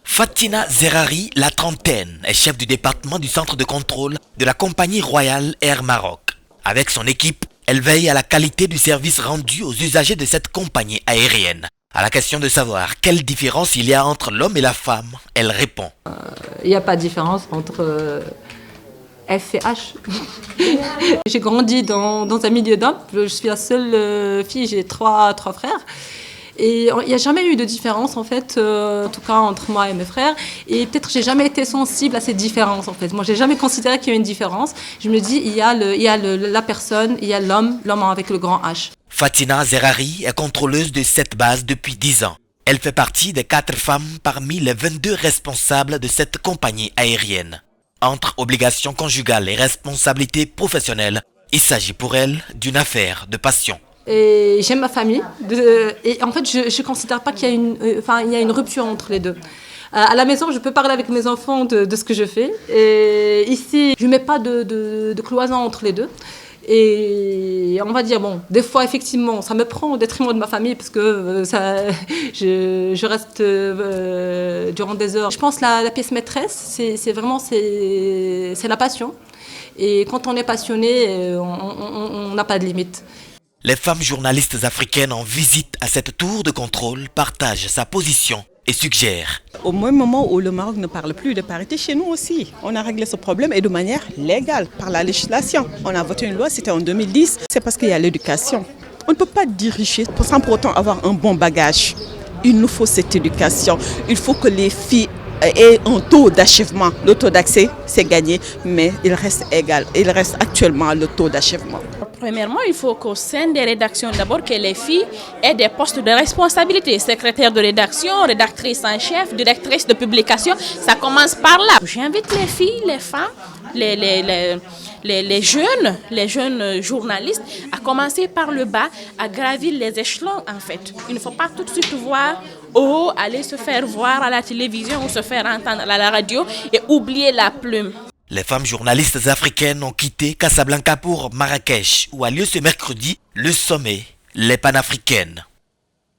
Fatina Zerari, la trentaine, est chef du département du centre de contrôle de la compagnie Royal Air Maroc. Avec son équipe, elle veille à la qualité du service rendu aux usagers de cette compagnie aérienne. À la question de savoir quelle différence il y a entre l'homme et la femme, elle répond. Il n'y a pas de différence entre F et H. J'ai grandi dans un milieu d'hommes. Je suis la seule fille, j'ai trois frères. Et il n'y a jamais eu de différence, en fait, en tout cas entre moi et mes frères. Et peut-être que j'ai jamais été sensible à ces différences, en fait. Moi, j'ai jamais considéré qu'il y a une différence. Je me dis, il y a la personne, il y a l'homme avec le grand H. Fatina Zerari est contrôleuse de cette base depuis 10 ans. Elle fait partie des 4 femmes parmi les 22 responsables de cette compagnie aérienne. Entre obligations conjugales et responsabilités professionnelles, il s'agit pour elle d'une affaire de passion. Et j'aime ma famille. Et en fait, je ne considère pas qu'il y a une rupture entre les deux. À la maison, je peux parler avec mes enfants de ce que je fais. Et ici, je ne mets pas de cloison entre les deux. Et on va dire, bon, des fois, effectivement, ça me prend au détriment de ma famille parce que je reste durant des heures. Je pense que la pièce maîtresse, c'est la passion. Et quand on est passionné, on n'a pas de limite. Les femmes journalistes africaines en visite à cette tour de contrôle partagent sa position et suggèrent. Au même moment où le Maroc ne parle plus de parité, chez nous aussi, on a réglé ce problème et de manière légale, par la législation. On a voté une loi, c'était en 2010, c'est parce qu'il y a l'éducation. On ne peut pas diriger sans pour autant avoir un bon bagage. Il nous faut cette éducation. Il faut que les filles aient un taux d'achèvement. Le taux d'accès, c'est gagné, mais il reste égal. Il reste actuellement le taux d'achèvement. Premièrement, il faut qu'au sein des rédactions, d'abord que les filles aient des postes de responsabilité. Secrétaire de rédaction, rédactrice en chef, directrice de publication, ça commence par là. J'invite les filles, les femmes, les jeunes journalistes à commencer par le bas, à gravir les échelons en fait. Il ne faut pas tout de suite voir haut, aller se faire voir à la télévision ou se faire entendre à la radio et oublier la plume. Les femmes journalistes africaines ont quitté Casablanca pour Marrakech, où a lieu ce mercredi le sommet Les Panafricaines.